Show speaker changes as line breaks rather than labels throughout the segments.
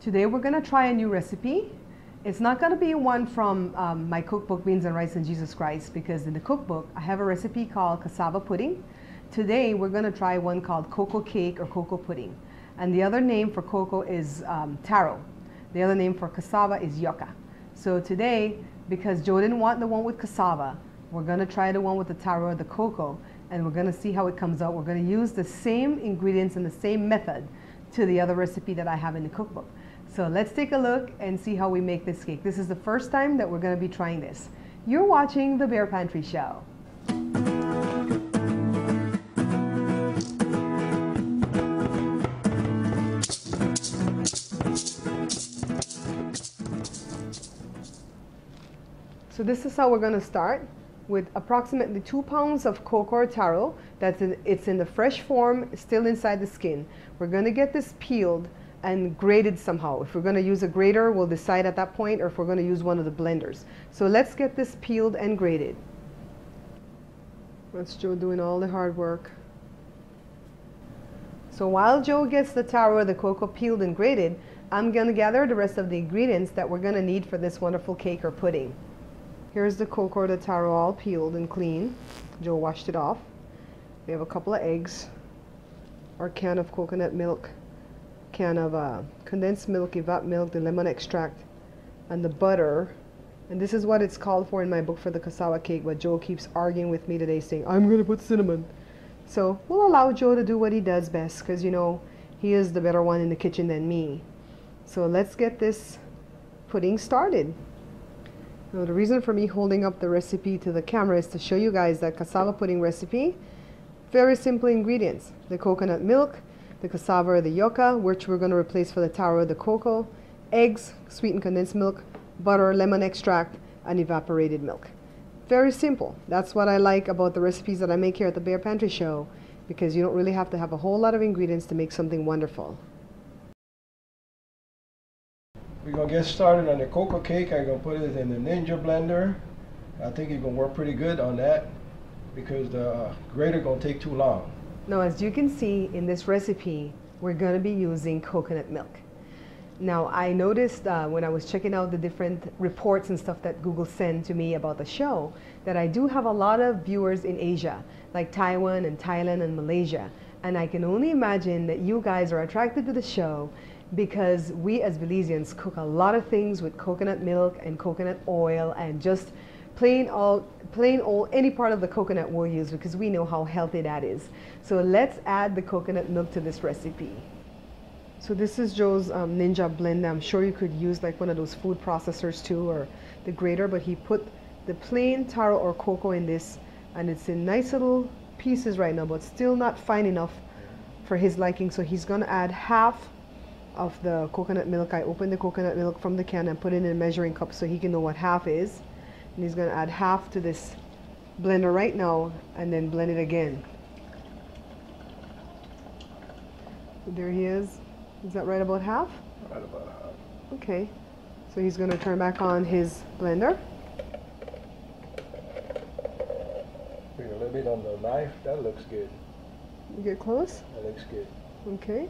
Today we're going to try a new recipe. It's not going to be one from my cookbook, Beans and Rice and Jesus Christ, because in the cookbook I have a recipe called cassava pudding. Today we're going to try one called cocoa cake or cocoa pudding. And the other name for cocoa is taro. The other name for cassava is yucca. So today, because Joe didn't want the one with cassava, we're going to try the one with the taro or the cocoa, and we're going to see how it comes out. We're going to use the same ingredients and the same method to the other recipe that I have in the cookbook. So let's take a look and see how we make this cake. This is the first time that we're going to be trying this. You're watching the Bear Pantry Show. So this is how we're going to start with approximately 2 pounds of cocoa or taro. It's in the fresh form, still inside the skin. We're going to get this peeled and grated somehow. If we're going to use a grater, we'll decide at that point, or if we're going to use one of the blenders. So let's get this peeled and grated. That's Joe doing all the hard work. So while Joe gets the taro or the cocoa peeled and grated, I'm going to gather the rest of the ingredients that we're going to need for this wonderful cake or pudding. Here's the cocoa or the taro all peeled and clean. Joe washed it off. We have a couple of eggs, our can of coconut milk, can of condensed milk, evap milk, the lemon extract, and the butter. And this is what it's called for in my book for the cassava cake, but Joe keeps arguing with me today saying, I'm going to put cinnamon. So we'll allow Joe to do what he does best, because you know, he is the better one in the kitchen than me. So let's get this pudding started. Now the reason for me holding up the recipe to the camera is to show you guys that cassava pudding recipe. Very simple ingredients: the coconut milk, the cassava or the yucca, which we're going to replace for the taro or the cocoa, eggs, sweetened condensed milk, butter, lemon extract, and evaporated milk. Very simple. That's what I like about the recipes that I make here at the Bear Pantry Show, because you don't really have to have a whole lot of ingredients to make something wonderful.
We're going to get started on the cocoa cake. I'm going to put it in the Ninja blender. I think it's going to work pretty good on that because the grater going to take too long.
Now, as you can see in this recipe, we're going to be using coconut milk. Now, I noticed when I was checking out the different reports and stuff that Google sent to me about the show, that I do have a lot of viewers in Asia, like Taiwan and Thailand and Malaysia. And I can only imagine that you guys are attracted to the show because we as Belizeans cook a lot of things with coconut milk and coconut oil and just plain old any part of the coconut we'll use, because we know how healthy that is. So let's add the coconut milk to this recipe. So this is Joe's Ninja blender. I'm sure you could use like one of those food processors too, or the grater, but he put the plain taro or cocoa in this, and it's in nice little pieces right now, but still not fine enough for his liking. So he's going to add half of the coconut milk. I opened the coconut milk from the can and put it in a measuring cup so he can know what half is. And he's going to add half to this blender right now and then blend it again. So there he is. Is that right about half?
Right about half.
Okay. So he's going to turn back on his blender.
Put a little bit on the knife. That looks good.
You get close?
That looks good.
Okay.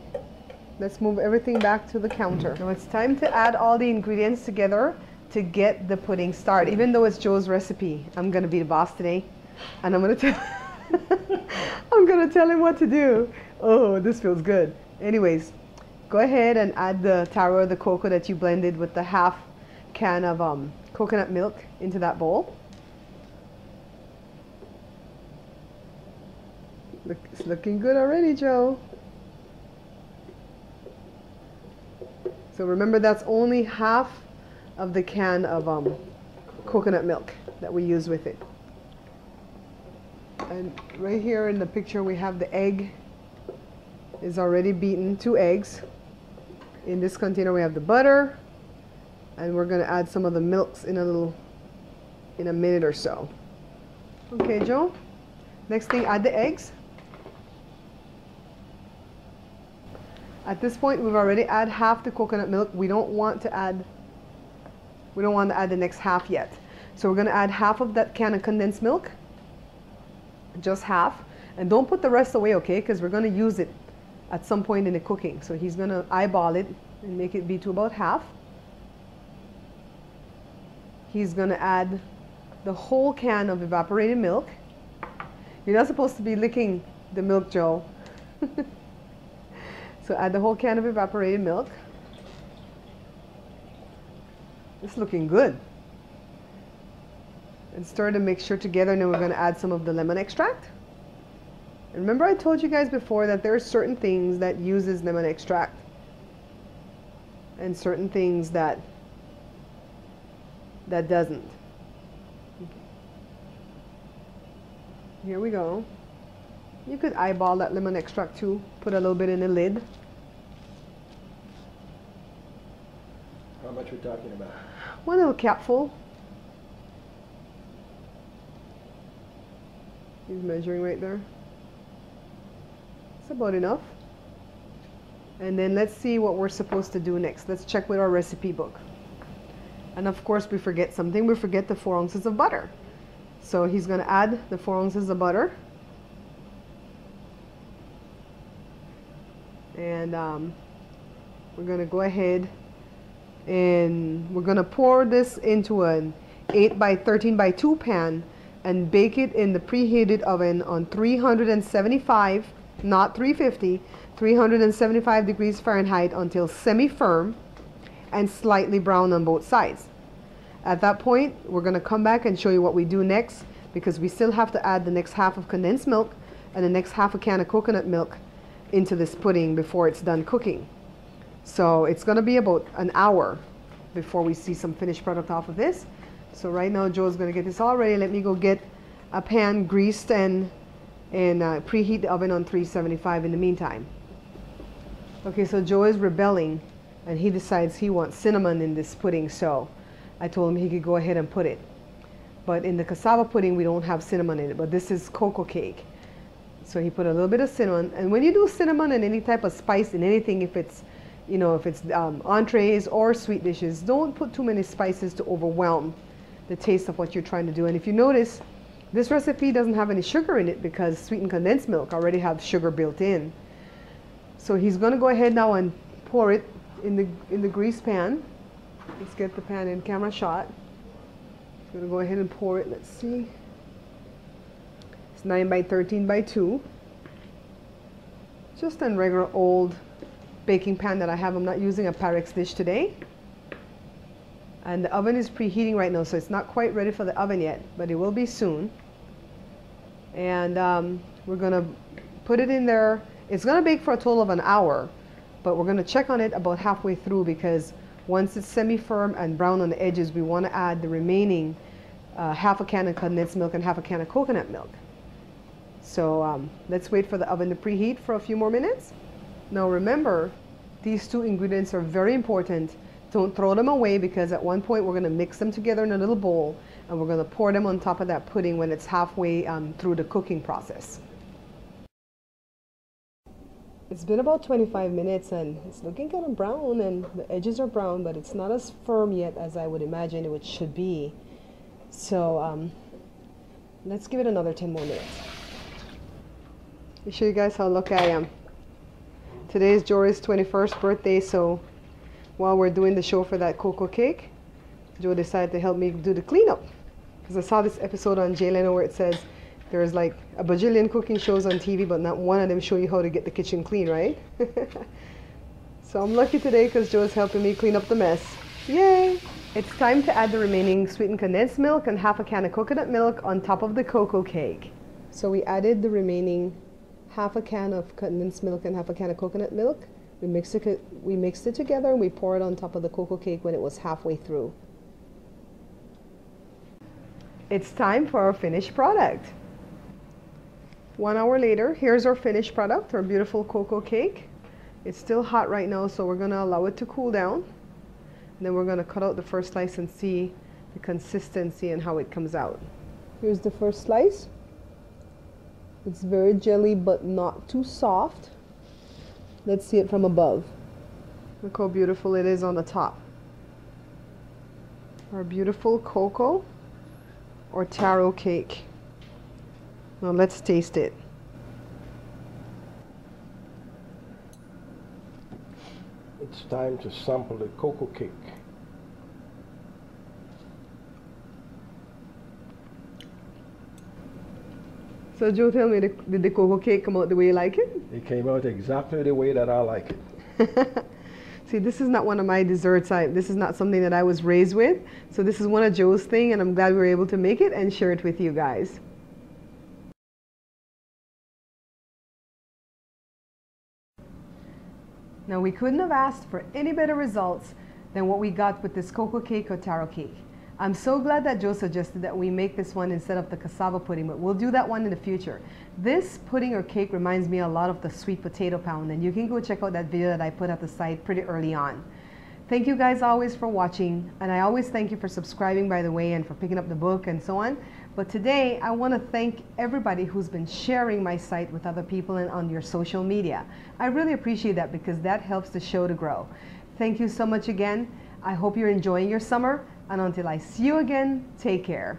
Let's move everything back to the counter. Now it's time to add all the ingredients together to get the pudding started. Even though it's Joe's recipe, I'm going to be the boss today, and I'm going to tell him what to do. Oh, this feels good. Anyways, go ahead and add the taro or the cocoa that you blended with the half can of coconut milk into that bowl. Look, it's looking good already, Joe. So remember, that's only half of the can of coconut milk that we use with it. And right here in the picture we have the egg is already beaten, 2 eggs. In this container we have the butter, and we're going to add some of the milks in a minute or so. Okay, Joe. Next thing, add the eggs. At this point, we've already added half the coconut milk. We don't want to add the next half yet. So we're going to add half of that can of condensed milk, just half, and don't put the rest away, okay? Because we're going to use it at some point in the cooking. So he's gonna eyeball it and make it be to about half. He's gonna add the whole can of evaporated milk. You're not supposed to be licking the milk, Joe. So add the whole can of evaporated milk. It's looking good. And stir to mixture together, and then we're going to add some of the lemon extract. And remember I told you guys before that there are certain things that uses lemon extract and certain things that doesn't. Here we go. You could eyeball that lemon extract too. Put a little bit in the lid.
How much we're talking about?
One little capful. He's measuring right there. It's about enough. And then let's see what we're supposed to do next. Let's check with our recipe book. And of course we forget something. We forget the 4 ounces of butter. So he's going to add the 4 ounces of butter. And we're going to go ahead and we're going to pour this into an 8 by 13 by 2 pan and bake it in the preheated oven on 375, not 350, 375 degrees Fahrenheit until semi-firm and slightly brown on both sides. At that point, we're going to come back and show you what we do next, because we still have to add the next half of condensed milk and the next half a can of coconut milk into this pudding before it's done cooking. So it's going to be about an hour before we see some finished product off of this. So right now Joe's going to get this all ready. Let me go get a pan greased and preheat the oven on 375 in the meantime. Okay, so Joe is rebelling and he decides he wants cinnamon in this pudding, so I told him he could go ahead and put it. But in the cassava pudding we don't have cinnamon in it, but this is cocoa cake. So he put a little bit of cinnamon, and when you do cinnamon and any type of spice in anything, if it's, you know, if it's entrees or sweet dishes, don't put too many spices to overwhelm the taste of what you're trying to do. And if you notice, this recipe doesn't have any sugar in it because sweetened condensed milk already have sugar built in. So he's going to go ahead now and pour it in the grease pan. Let's get the pan in camera shot. He's going to go ahead and pour it. Let's see. It's 9 by 13 by 2. Just a regular old baking pan that I have. I'm not using a Pyrex dish today. And the oven is preheating right now, so it's not quite ready for the oven yet, but it will be soon. And we're going to put it in there. It's going to bake for a total of an hour, but we're going to check on it about halfway through, because once it's semi-firm and brown on the edges, we want to add the remaining half a can of condensed milk and half a can of coconut milk. So let's wait for the oven to preheat for a few more minutes. Now remember, these two ingredients are very important. Don't throw them away, because at one point we're going to mix them together in a little bowl and we're going to pour them on top of that pudding when it's halfway through the cooking process. It's been about 25 minutes and it's looking kind of brown, and the edges are brown, but it's not as firm yet as I would imagine it should be. So let's give it another 10 more minutes. Let me show you guys how lucky I am. Today is Jory's 21st birthday, so while we're doing the show for that cocoa cake, Joe decided to help me do the cleanup. Because I saw this episode on Jay Leno where it says there's like a bajillion cooking shows on TV, but not one of them show you how to get the kitchen clean, right? So I'm lucky today because Joe's helping me clean up the mess. Yay! It's time to add the remaining sweetened condensed milk and half a can of coconut milk on top of the cocoa cake. So we added the remaining half a can of condensed milk and half a can of coconut milk. We mixed it together and we pour it on top of the cocoa cake when it was halfway through. It's time for our finished product. 1 hour later, here's our finished product, our beautiful cocoa cake. It's still hot right now, so we're going to allow it to cool down. And then we're going to cut out the first slice and see the consistency and how it comes out. Here's the first slice. It's very jelly but not too soft. Let's see it from above. Look how beautiful it is on the top. Our beautiful cocoa or taro cake. Now let's taste it.
it's time to sample the cocoa cake.
So Joe, tell me, did the cocoa cake come out the way you like it?
It came out exactly the way that I like it.
See, this is not one of my desserts. This is not something that I was raised with. So this is one of Joe's thing, and I'm glad we were able to make it and share it with you guys. Now, we couldn't have asked for any better results than what we got with this cocoa cake or taro cake. I'm so glad that Joe suggested that we make this one instead of the cassava pudding, but we'll do that one in the future. This pudding or cake reminds me a lot of the sweet potato pound, and you can go check out that video that I put at the site pretty early on. Thank you guys always for watching, and I always thank you for subscribing, by the way, and for picking up the book and so on. But today, I want to thank everybody who's been sharing my site with other people and on your social media. I really appreciate that because that helps the show to grow. Thank you so much again. I hope you're enjoying your summer. And until I see you again, take care.